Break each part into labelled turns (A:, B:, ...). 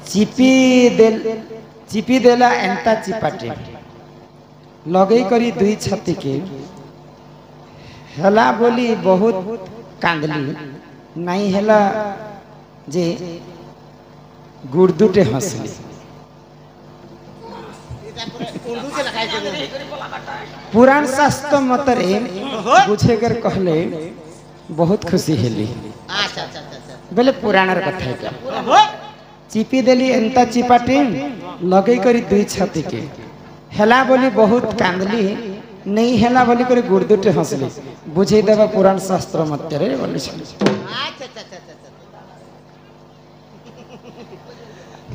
A: चिपी देला एंता चिपाटे लगे करी दुई छाती के हला बोली बहुत कांदली नहीं हला जे गुड़दुटे हंसली पुराण शास्त्र मतरे बुझे कर कहले बहुत खुशी हेली बोले पुराण कथा क्या चिपी देली एंता चिपाटी लगे करी दुई छाती के हेला बोली बहुत कांदली नहीं हेला बोली करी गुड़दुटे हंसली बुझे देवा पुराण शास्त्र मतरे बोली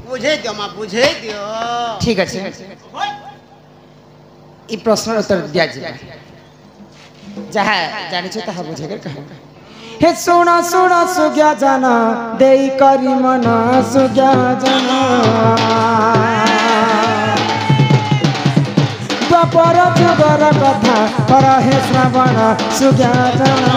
B: बुझे दियो मां बुझे दियो
A: ठीक है ई प्रश्न उत्तर दिया जाए जहाँ जानी छो तहाँ बुझे कर कहा हे सुना सुना सुग्या जाना देई करी मना सुग्या जाना द्वापर जुगर कथा कर हे श्रवण सुग्या जाना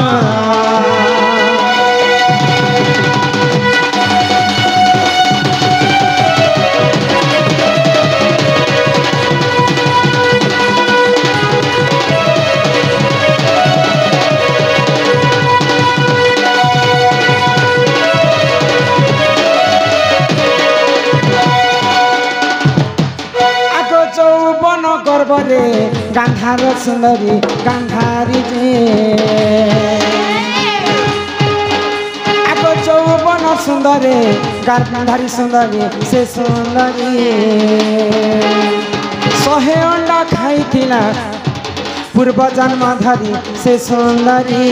A: गर्वरे गांधार सुंदरी गांधारी जे आगो चौवन सुंदरे गांधारी सुंदरी से सुंदरी शहे अंडा खाई थिला पूर्व जन्म धरी से सुंदरी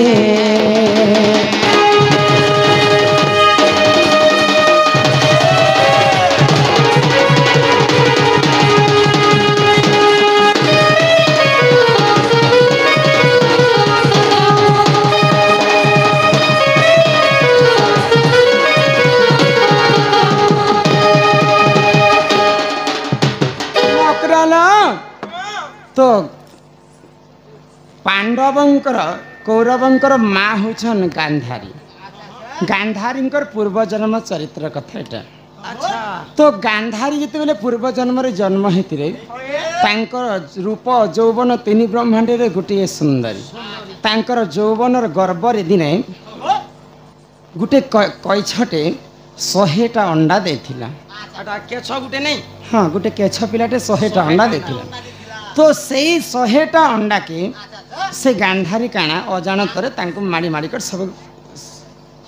A: तो पांडवंकर कौरवंकर माँ होछन गांधारी गांधारी पूर्व जन्म चरित्र कथा एटा अच्छा तो गांधारी जिते बेले पूर्व जन्म रे जन्म हेतिरे तांकर रूप यौवन तीन ब्रह्मांड रे गोटे सुंदरी तांकर यौवनर गर्भ रे दिने गोटे कैछटे 100टा अंडा देथिला
B: केछ गुटे नहीं
A: हाँ गोटे केछ पिलाटे 100टा अंडा देथिला तो सही 100टा अंडा के से गांधारी काना अजाणत तांको माड़ी माड़ी कर सब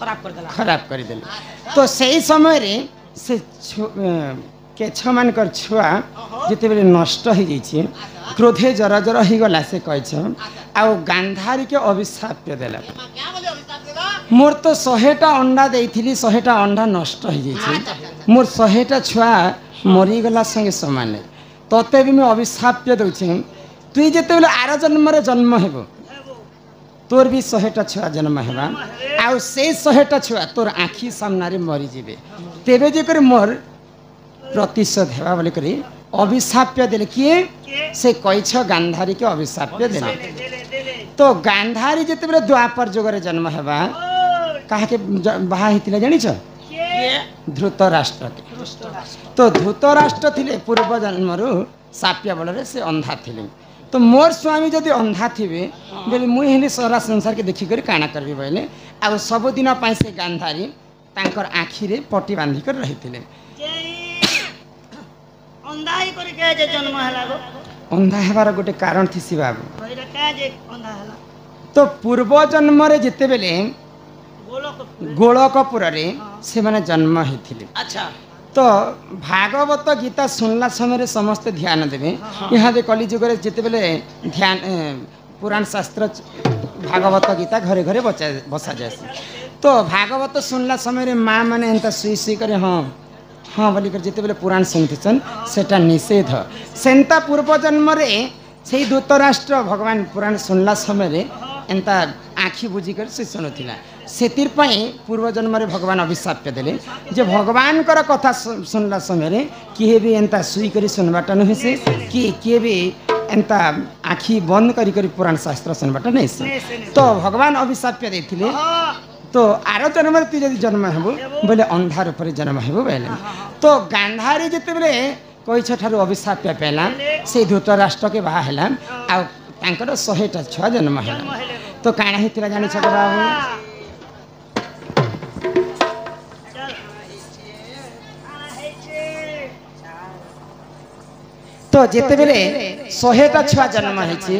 A: खराब कर देले तो सही समय रे से केछ मानकर छुआ जिते बेले नष्ट हो जाइए क्रोधे जरा जरा हो गला से कह आ गांधारी के अभिशाप देला मोर तो 100टा अंडा देइथिली 100टा अंडा नष्ट हो जाइए मोर 100टा छुआ मरीगला संगे समान तते भी मैं अभिशाप दूचे तुई जिते बेले आर जन्म जन्म हेब तोर भी 100टा छुआ जन्म हेबा आउ से 100टा छुआ तोर आखि सामने मरी जीवे तेबे जे कर मोर प्रतिशोध हेबा बोली करी अभिशाप देले किए से कैछ गांधारी के अभिशाप देले तो गांधारी जिते बेले द्वापर जुगरे जन्म हेबा काहे के बाहा हितिला जानि छ धृतराष्ट्र तो धृतराष्ट्र थिले पूर्व जन्मरु साप्या बलरे से अंधा थिले तो मोर स्वामी जदि अंधा थिबे बेले मुई हेले सारा संसार के देखि कर काना करबी बोले आ सब दिन पाई से गांधारी तांकर आखि रे पट्टी बांधी कर रहिथिले
B: अंधा ही कर के जे जन्म हला गो
A: अंधा हेबार गोटे कारण थिसी बाबू
B: कहिरा का जे अंधा हला
A: तो पूर्व जन्म रे जिते बेले गोलकपुर रे से माने जन्म हेथिले
B: अच्छा
A: तो भागवत गीता सुनला समय समस्त ध्यान देवे यहाँ दे कली जुग जिते बेले ध्यान पुराण शास्त्र भागवत गीता घरे घरे बसा जाए तो भागवत सुनला समय माँ मैंने एंता सुई सुई करे हाँ हाँ बोली कर जिते बेले पुराण सुनते सेटा निषेध सेंता पूर्व जन्म रे से धृतराष्ट्र भगवान पुराण सुनला समय एंता आखि बुझिकर से शुणुला से पूर्व जन्म रे भगवान अभिशाप देले जे भगवान कर कथा सुनला समय किए भी एंता सुई करी सुनबाटा नहीं से कि किए भी एंता आखि बंद करी करी पुराण शास्त्र सुनबाटा नहीं से तो भगवान अभिशाप देथिले तो आर जन्म तु जब जन्म हेबु बोले अंधा रूप जन्म हेबु बोले तो गांधारी जिते बेले कईछ ठारू अभिशाप पेला से धृतराष्ट्र के बाहा हेला आ तांकर 100टा छुआ जन्म हेला तो काना हितला जानि छ बाबू तो जिते बेले 100टा छुआ जन्म हेछि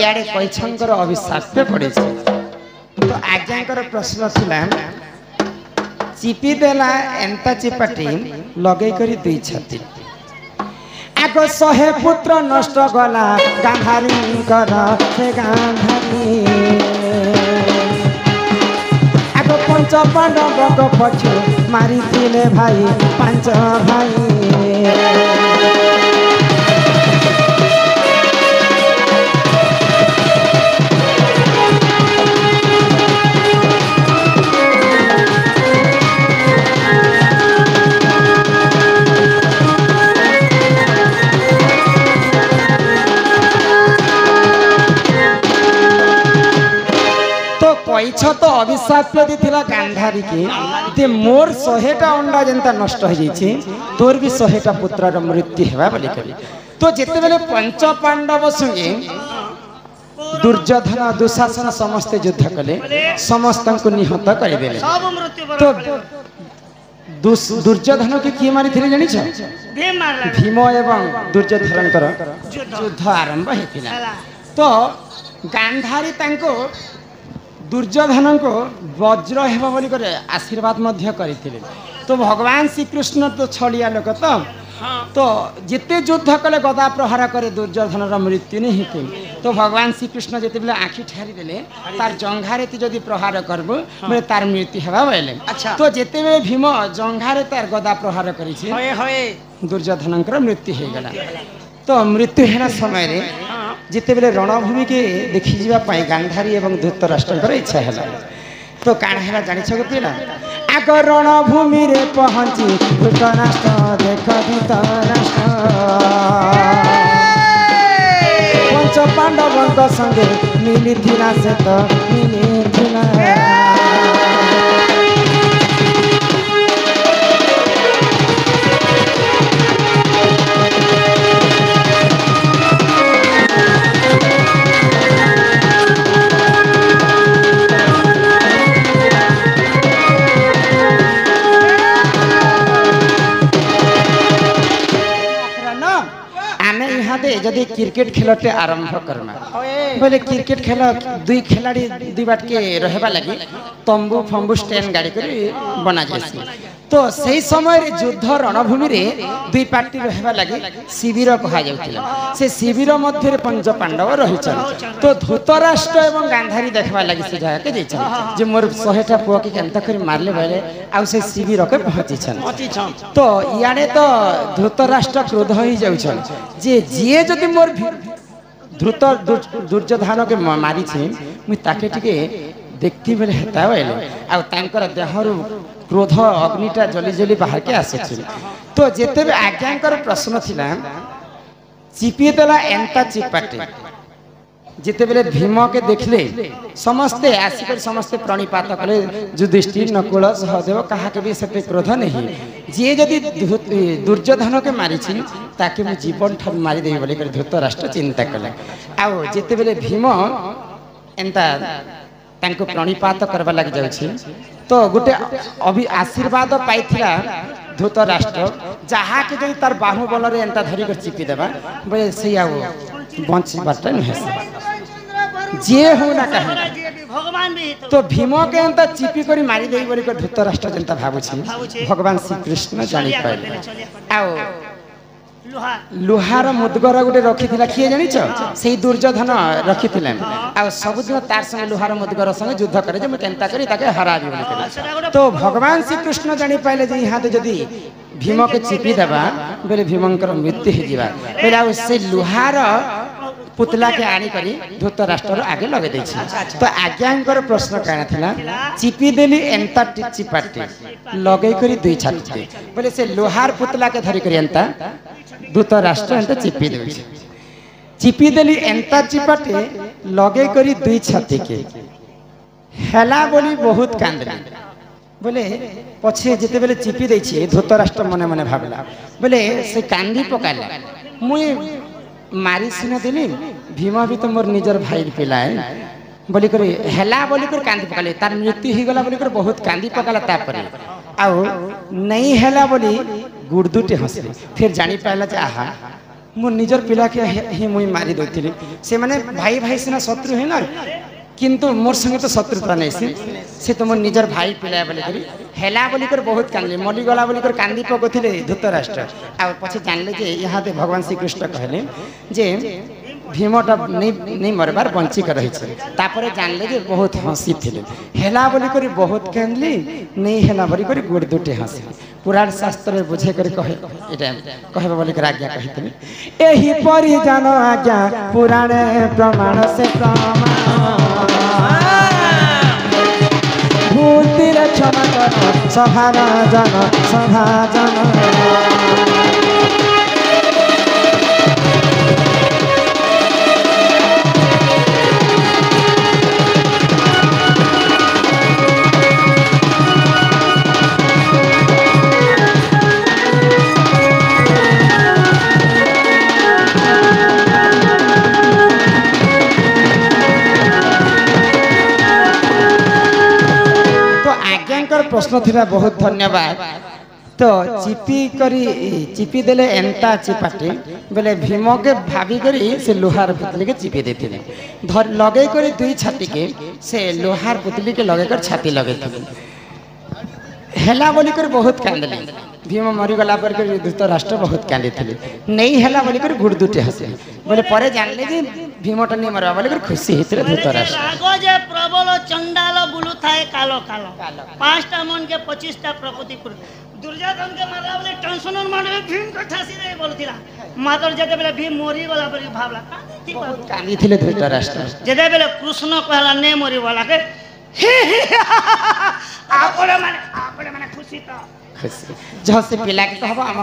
A: याडे कईछंकर अभिशाप पे पड़े तो आज्ञाकर प्रश्न थिला चिपी देला एंता चिपाटी लगे करी दुई छाती आगो 100 पुत्र नष्ट गला गांधारी कर से गांधारी आगो 5 पांडव को पछु मारी थिले भाई 5 भाई तो अभिशाप देथिला गांधारी के ते मोर 100टा अंडा जनता नष्ट हो जाइछि तोर भी 100टा पुत्रर मृत्यु हेबा बोली करी तो जेते बेले पंच पांडव संगे दुर्योधन दुशासन समस्त युद्ध कले समस्त को निहत कर देले
B: सब मृत्यु
A: तो
B: बराबर
A: दुर्योधन के की मारी थिले जानि छ
B: भीम मारला
A: भीम एवं दुर्योधनकर युद्ध आरंभ हेतिला तो गांधारी तांको दुर्योधन को वज्र हेबा बोली करे आशीर्वाद मध्य करथिले तो भगवान श्री कृष्ण तो छलिया लोक तो जिते युद्ध कले गदा प्रहार करे दुर्योधन मृत्यु नहीं हेते तो भगवान श्री कृष्ण जेते बेले आखि ठारी देले तार जंघारे ती जदी प्रहार करबो बोले तार मृत्यु हेबा बोले
B: अच्छा
A: तो जेते बेले भीम जंघारे तार गदा प्रहार करी छी
B: होए होए
A: दुर्योधनकर मृत्यु हे गला तो मृत्यु हेला समय रे जिते बेले रणभूमि के देखि जीवा पाई गांधारी एवं धृतराष्ट्रकर इच्छा हैला तो काण हैला जानि छ गतिला आग रणभूमि रे पहुंची धृतराष्ट्र देख धृतराष्ट्र पंच पांडवक संगे मिली थिला से तो मिली थिला जदि क्रिकेट खेलटे आरंभ करना बोले क्रिकेट खेल दुई खिलाड़ी दुई बाट के रहबा लगी तंबू फंबू स्टैंड गाड़ी करी बना जासी तो सही समय रे युद्ध रणभूमि रे दुई पार्टी रहबा लगी शिविर कहा जाउतिला से शिविर मध्य रे पंच पांडव रहिछन तो धृतराष्ट्र एवं गांधारी देखबा लगी से जगह के जइछन जे मोर 100टा पुआ के केनता करी मारले भले आ से शिविर के पहुंचीछन तो याने तो धृतराष्ट्र क्रोध होई जाउछन जे जिए जदि मोर द्रुत दुर्योधन के मारी छी मु ताके टिके देखती बेले हेता बेले आ तांकर देहरु क्रोध अग्निटा जली जली बाहर के आसछि तो जेते आज्ञाकर प्रश्न थिला चिपी देला एंता चिपाटे जिते बेले भीम के देखले समस्ते आसिकर समस्ते प्रणिपात कले युधिष्ठिर नकुल सहदेव कहा के भी सते क्रोध नहीं जे जदि दुर्योधन के मारी छी ताके मु जीवन ठन मारी देबी बोली कर धृतराष्ट्र चिंता कले आ जिते बेले भीम एंता तांको प्रणिपात करबा लाग जाउछि तो गुटे अभी आशीर्वाद पाइथिला धृतराष्ट्र जहा के जदि तार बाहुबल रे एंता धरि कर चिपी देबा बोले से आ बंची बाटा नहीं जे हो ना कहे
B: भगवान भी
A: तो भीम के एंता चिपी करी मारी देई बोली कर धृतराष्ट्र जनता भाबुछि भगवान श्री कृष्ण जानि पाइले आओ लुहार मुदगर गुटे रखी थिला किए जानि छ सेही दुर्योधन रखी थिला आ सब दिन तार संग लुहार मुदगर संग युद्ध करे जे म केनता करी ताके हरा दी बोली तो भगवान श्री कृष्ण जानि पाइले जे यहाँ जदी भीम के चिपी देबा बेले भीमंकर मृत्यु हे जिबा बेले आ से लुहार पुतला के आनी करी धृतराष्ट्र आगे लगे दै छी तो आज्ञांकर प्रश्न काना थिला चिपी देली एंता चिपाटी लगे करी दुई छाती बोले से लोहार पुतला के धरी करी एंता धृतराष्ट्र एंता चिपी दे चिपी देली एंता चिपाटी लगे करी दुई छाती के हेला बोली बहुत कांदली बोले पछे जिते बेले चिपी देछि धृतराष्ट्र मने मने भाबला बोले से कांदी पकाला मुई मारी सिना देली भीम भी तो मोर निजर भाई पिला है बोली कर हेला बोली कर कांदी पकाले तार मृत्यु ही गला बोली कर बहुत कांदी पकाला तापर आउ नहीं हेला बोली गुड़दुटे हसले फिर जानी पाला जे आहा मोर निजर पिला के ही मुई मारी दोथिली से माने भाई भाई सिना शत्रु है ना किंतु मोर संगे तो शत्रुता नहीं से तो मोर निजर भाई पिला बोली करी हेला बोली कर बहुत कांदी मली गला बोली कर कांदी पकोथिले धृतराष्ट्र आ पछे जानले जे यहाँ दे भगवान श्री कृष्ण कहले जे भीमटा नहीं मरबार बंची कर रही छे तापरे जानले जे बहुत हंसी थिले हेला बोली कर बहुत कांदली नहीं हेला बोली कर गुड़ दुटे हंसी पुराण शास्त्र बुझे कर कहे एटा कहबा बोली कर आज्ञा कहितले एही परि जानो आज्ञा पुराण प्रमाण से प्रमाण भूतिर क्षमा करो सभाना जन सभा जन प्रश्न थिला बहुत धन्यवाद तो चिपी देले एंता चिपाटी बोले भीम के भाभी करी से लोहार पुतली के चिपी देते धर लगे करी दुई छाती के से लोहार पुतली के लगे कर छाती लगे हेला बोली कर बहुत कांदली भीम मरी गला पर धृतराष्ट्र बहुत कांदी थिले नहीं हेला बोली कर गुड़ दुटे हसे बोले परे जानले जे भीमटा नहीं मरवा बोली कर खुशी हितरे धृतराष्ट्र
B: आगो जे प्रबल चंडाल बुलु थाए कालो कालो पांचटा मन के 25टा प्रकृति पुर दुर्योधन के मारला बोले टेंशन मारे भीम को ठासी रे बोलतिला मातर जते बेले भीम मरी गला पर भावला
A: कांदी थिले धृतराष्ट्र
B: जते बेले कृष्ण कहला ने मरी वाला के आपरे माने खुशी तो
A: खुशी जहाँ से पिला के कहबो हम